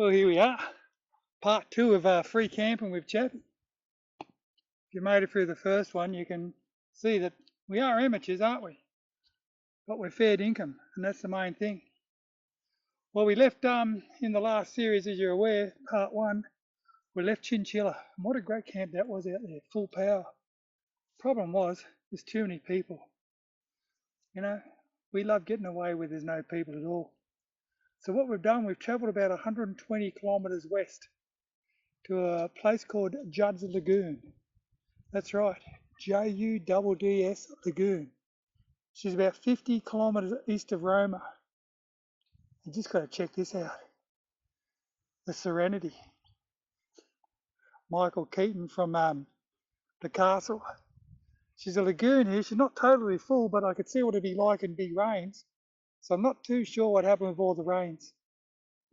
Well, here we are, part 2 of free camping with Chappie. If you made it through the first one, you can see that we are amateurs, aren't we? But we're fair dinkum, and that's the main thing. Well, we left in the last series, as you're aware, part 1, we left Chinchilla. And what a great camp that was out there, full power. Problem was, there's too many people. You know, we love getting away where there's no people at all. So what we've done, we've travelled about 120 kilometres west to a place called Juds Lagoon. That's right, Judds Lagoon. She's about 50 kilometres east of Roma. You just got to check this out. The Serenity. Michael Keaton from the castle. She's a lagoon here. She's not totally full, but I could see what it'd be like in big rains. So I'm not too sure what happened with all the rains.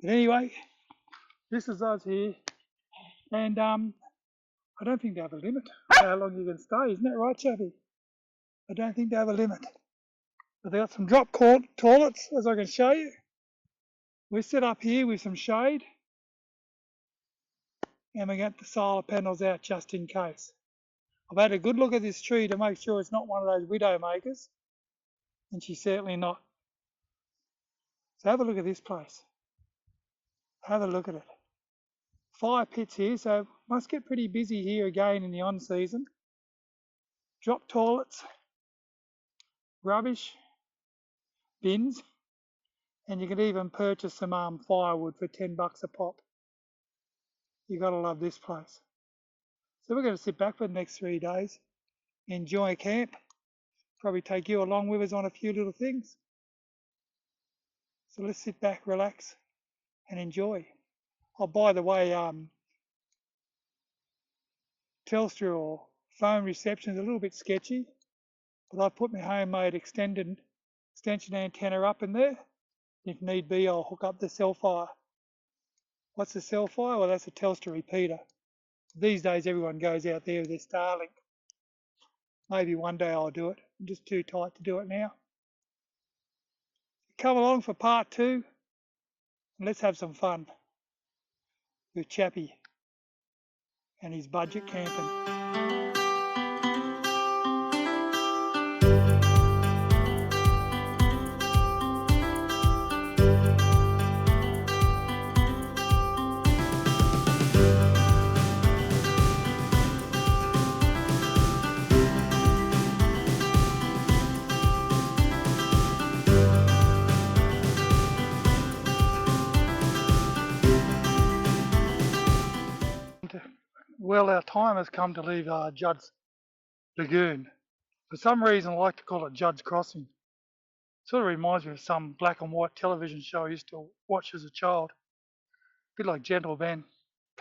But anyway, this is us here. And I don't think they have a limit how long you can stay. Isn't that right, Chappie? I don't think they have a limit. But they got some drop toilets, as I can show you. We're set up here with some shade. And we got the solar panels out just in case. I've had a good look at this tree to make sure it's not one of those widow makers. And she's certainly not. So have a look at this place. Have a look at it. Fire pits here, so must get pretty busy here again in the on season. Drop toilets, rubbish, bins, and you can even purchase some firewood for $10 a pop. You gotta love this place. So we're gonna sit back for the next 3 days, enjoy camp, probably take you along with us on a few little things. So let's sit back, relax, and enjoy. Oh, by the way, Telstra or phone reception is a little bit sketchy, but I put my homemade extension antenna up in there. If need be, I'll hook up the cell fire. What's the cell fire? Well, that's a Telstra repeater. These days, everyone goes out there with their Starlink. Maybe one day I'll do it. I'm just too tight to do it now. Come along for part 2, and let's have some fun with Chappie and his budget camping. Well, our time has come to leave Juds Lagoon. For some reason, I like to call it Juds Crossing. Sort of reminds me of some black and white television show I used to watch as a child. A bit like Gentle Ben,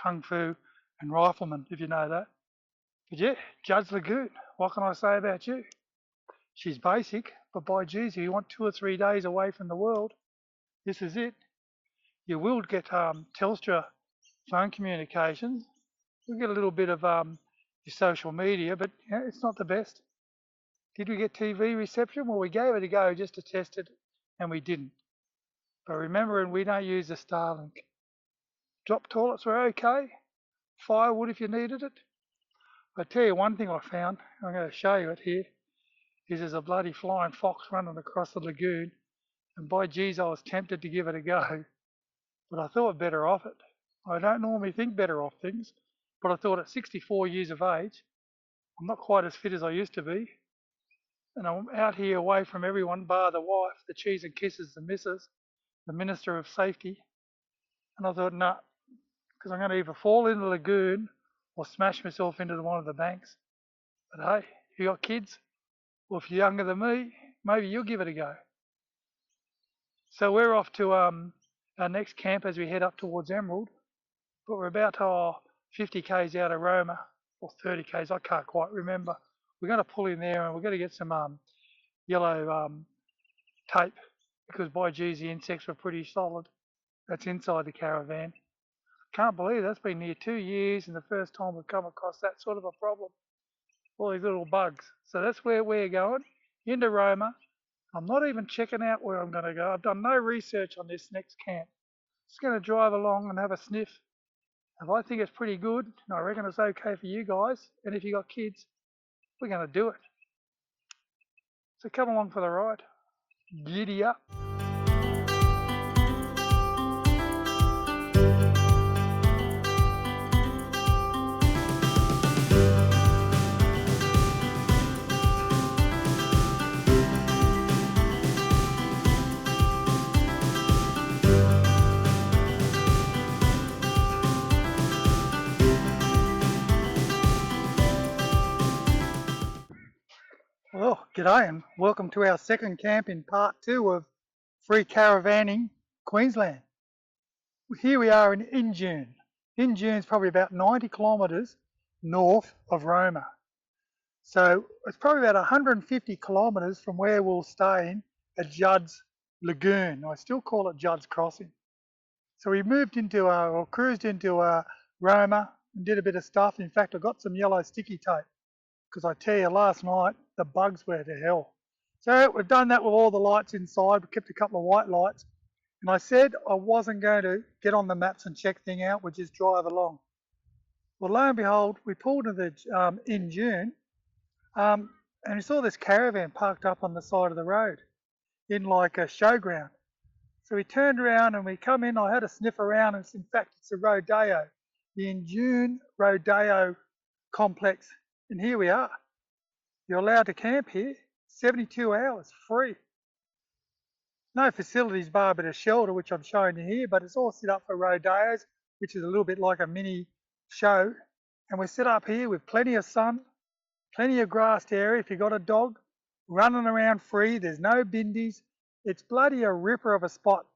Kung Fu, and Rifleman, if you know that. But yeah, Juds Lagoon, what can I say about you? She's basic, but by geez, if you want 2 or 3 days away from the world, this is it. You will get Telstra phone communications. We'll get a little bit of your social media, but you know, it's not the best. Did we get TV reception? Well, we gave it a go just to test it, and we didn't. But remembering, we don't use the Starlink. Drop toilets were okay. Firewood if you needed it. I tell you one thing I found, I'm going to show you it here, is there's a bloody flying fox running across the lagoon, and by geez, I was tempted to give it a go, but I thought better off it. I don't normally think better off things, but I thought at 64 years of age, I'm not quite as fit as I used to be. And I'm out here away from everyone bar the wife, the cheese and kisses, the missus, the Minister of Safety. And I thought, nah, because I'm going to either fall in the lagoon or smash myself into one of the banks. But hey, if you got kids, or if you're younger than me, maybe you'll give it a go. So we're off to our next camp as we head up towards Emerald. But we're about 50 k's out of Roma, or 30 k's, I can't quite remember. We're going to pull in there and we're going to get some yellow tape, because by geez, the insects were pretty solid. That's inside the caravan. Can't believe that's been near 2 years and the first time we've come across that sort of a problem. All these little bugs. So that's where we're going, into Roma. I'm not even checking out where I'm going to go. I've done no research on this next camp. Just going to drive along and have a sniff. If I think it's pretty good, and I reckon it's okay for you guys, and if you got kids, we're going to do it. So come along for the ride. Giddy up. Well, g'day and welcome to our second camp in part 2 of free caravanning Queensland. Here we are in Injune. Injune is probably about 90 kilometres north of Roma. So it's probably about 150 kilometres from where we'll stay in at Juds Lagoon. I still call it Juds Crossing. So we moved into or cruised into Roma and did a bit of stuff. In fact, I got some yellow sticky tape, because I tell you, last night the bugs were to hell. So we've done that with all the lights inside. We kept a couple of white lights, and I said I wasn't going to get on the maps and check things out, we'd just drive along. Well, lo and behold, we pulled into Injune, and we saw this caravan parked up on the side of the road in like a showground. So we turned around and we come in. I had a sniff around, and in fact it's a rodeo, the Injune Rodeo Complex. And here we are. You're allowed to camp here, 72 hours, free. No facilities bar but a shelter, which I'm showing you here, but it's all set up for rodeos, which is a little bit like a mini show. And we're set up here with plenty of sun, plenty of grassed area. If you've got a dog, running around free, there's no bindies. It's bloody a ripper of a spot.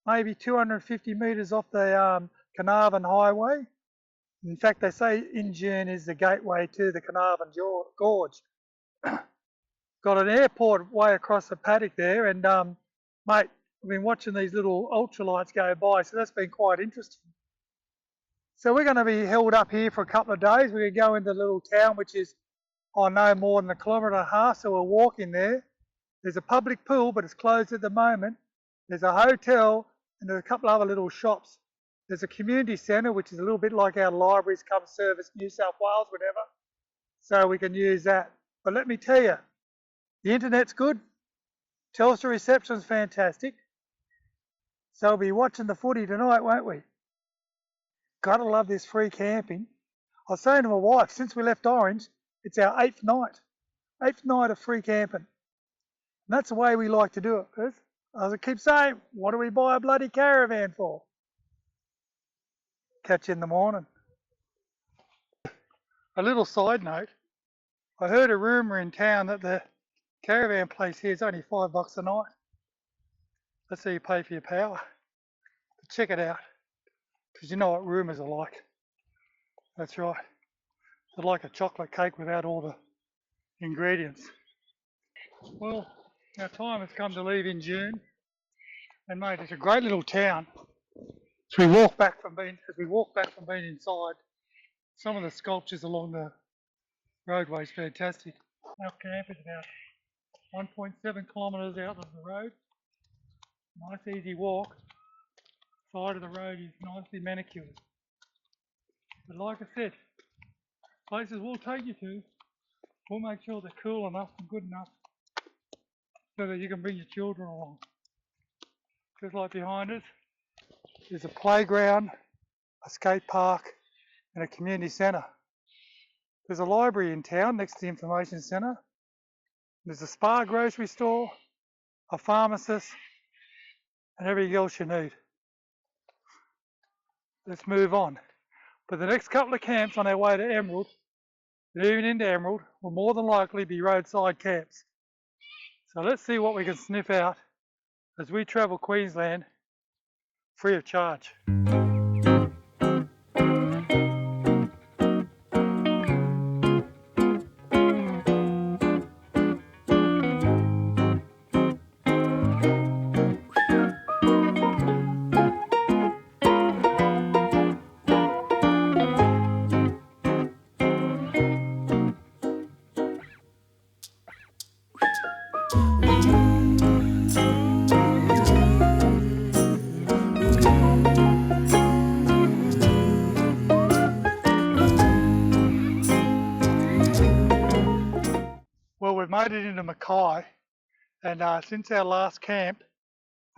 Maybe 250 metres off the Carnarvon Highway. In fact, they say Injune is the gateway to the Carnarvon Gorge. Got an airport way across the paddock there, and mate, I've been watching these little ultralights go by, so that's been quite interesting. So we're going to be held up here for a couple of days. We're going to go into the little town, which is, no more than 1.5 kilometres, so we'll walk in there. There's a public pool, but it's closed at the moment. There's a hotel, and there's a couple of other little shops. There's a community centre, which is a little bit like our libraries come service New South Wales, whatever. So we can use that. But let me tell you, the internet's good. Telstra reception's fantastic. So we'll be watching the footy tonight, won't we? Gotta love this free camping. I was saying to my wife, since we left Orange, it's our 8th night. 8th night of free camping. And that's the way we like to do it, because as I keep saying, what do we buy a bloody caravan for? Catch you in the morning. A little side note, I heard a rumour in town that the caravan place here is only $5 a night. That's how you pay for your power. But check it out, because you know what rumours are like. That's right. They're like a chocolate cake without all the ingredients. Well, our time has come to leave Injune, and mate, it's a great little town. As we walk back from being inside, some of the sculptures along the roadway is fantastic. Our camp is about 1.7 kilometres out of the road. Nice easy walk. Side of the road is nicely manicured. But like I said, places we'll take you to, we'll make sure they're cool enough and good enough so that you can bring your children along. Just like behind us, there's a playground, a skate park, and a community centre. There's a library in town next to the information centre. There's a Spar grocery store, a pharmacist, and everything else you need. Let's move on. But the next couple of camps on our way to Emerald, and even into Emerald, will more than likely be roadside camps. So let's see what we can sniff out as we travel Queensland free of charge. made it into Mackay, and since our last camp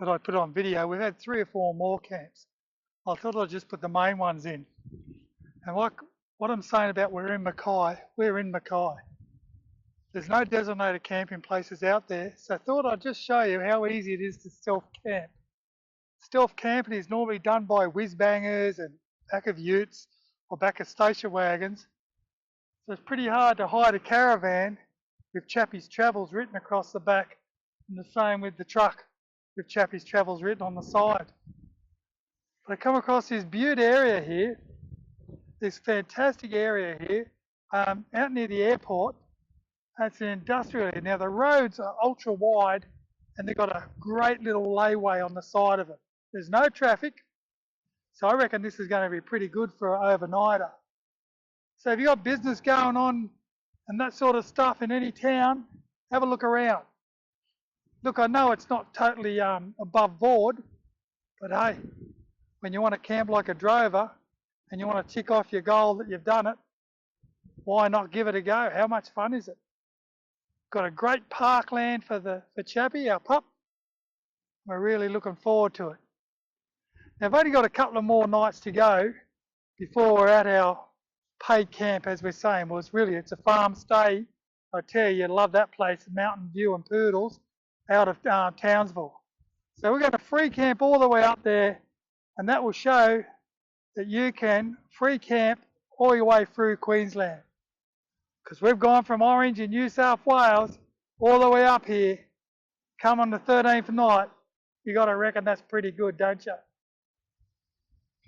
that I put on video, we've had 3 or 4 more camps. I thought I'd just put the main ones in. And like what I'm saying about we're in Mackay. There's no designated camping places out there, so I thought I'd just show you how easy it is to stealth-camp. Stealth-camping is normally done by whiz-bangers and back of utes or back of station wagons. So it's pretty hard to hide a caravan with Chappie's Travels written across the back, and the same with the truck with Chappie's Travels written on the side. But I come across this beaut area here, this fantastic area here, out near the airport. It's an industrial area. Now the roads are ultra wide and they've got a great little layway on the side of it. There's no traffic, so I reckon this is going to be pretty good for an overnighter. So if you've got business going on and that sort of stuff in any town, have a look around. Look, I know it's not totally above board, but hey, when you want to camp like a drover and you want to tick off your goal that you've done it, why not give it a go? How much fun is it? Got a great parkland for Chappie, our pup. We're really looking forward to it. Now, I've only got a couple of more nights to go before we're at our paid camp, as we're saying. Well, it's a farm stay. I tell you, you'd love that place, Mountain View and Poodles, out of Townsville. So we're going to free camp all the way up there, and that will show that you can free camp all your way through Queensland. Because we've gone from Orange in New South Wales all the way up here. Come on the 13th night, you got to reckon that's pretty good, don't you?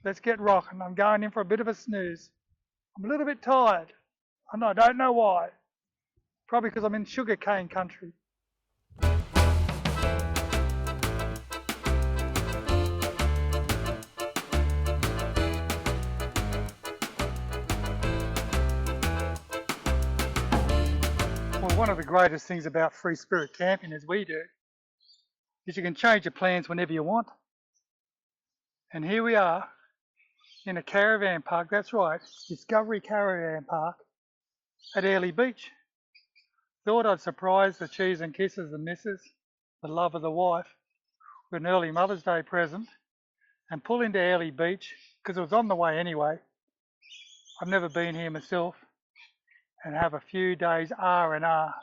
Let's get rocking. I'm going in for a bit of a snooze. I'm a little bit tired. I don't know why. Probably because I'm in sugarcane country. Well, one of the greatest things about free spirit camping, as we do, is you can change your plans whenever you want. And here we are in a caravan park, that's right, Discovery Caravan Park at Ely Beach. Thought I'd surprise the cheese and kisses and missus, the love of the wife, with an early Mother's Day present and pull into Ely Beach, because it was on the way anyway. I've never been here myself, and have a few days R&R.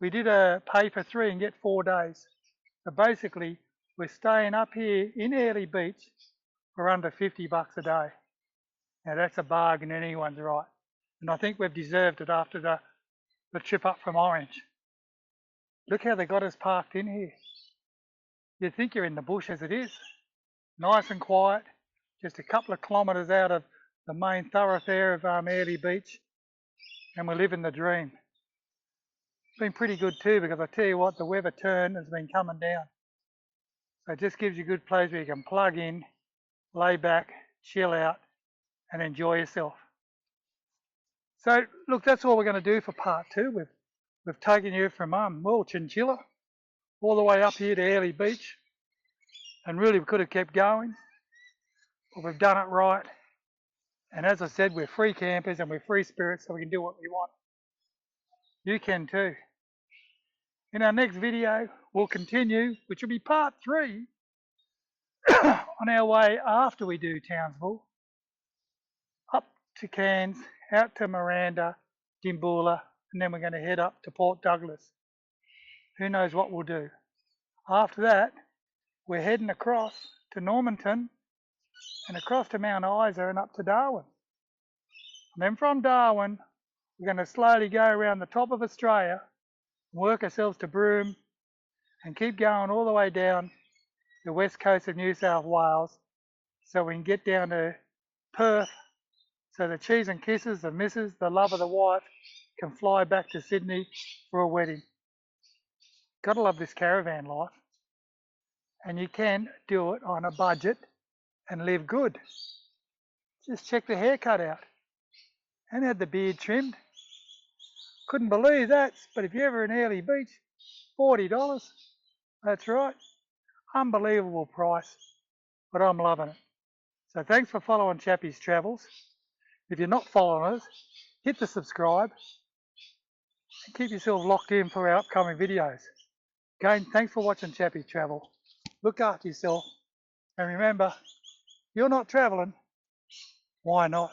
We did a pay for 3 and get 4 days. So basically, we're staying up here in Ely Beach for under $50 a day. Now that's a bargain in anyone's right. And I think we've deserved it after the trip up from Orange. Look how they got us parked in here. You'd think you're in the bush as it is. Nice and quiet, just a couple of kilometres out of the main thoroughfare of Ely Beach. And we're living the dream. It's been pretty good too, because I tell you what, the weather turn has been coming down. So it just gives you a good place where you can plug in, lay back, chill out, and enjoy yourself. So look, that's all we're going to do for part 2. We've taken you from Chinchilla all the way up here to Ely Beach, and really we could have kept going, but we've done it right. And as I said, we're free campers and we're free spirits, so we can do what we want. You can too. In our next video, we'll continue, which will be part 3, on our way after we do Townsville, up to Cairns, out to Miranda, Dimboola, and then we're going to head up to Port Douglas. Who knows what we'll do. After that, we're heading across to Normanton and across to Mount Isa and up to Darwin. And then from Darwin, we're going to slowly go around the top of Australia, work ourselves to Broome, and keep going all the way down the west coast of New South Wales so we can get down to Perth, so the cheese and kisses, the missus, the love of the wife, can fly back to Sydney for a wedding. Gotta love this caravan life. And you can do it on a budget and live good. Just check the haircut out. And had the beard trimmed. Couldn't believe that, but if you're ever in Ely Beach, $40. That's right. Unbelievable price, but I'm loving it. So thanks for following Chappie's Travels. If you're not following us, hit the subscribe. and keep yourself locked in for our upcoming videos. Again, thanks for watching Chappie Travel. Look after yourself, and remember, you're not travelling, why not?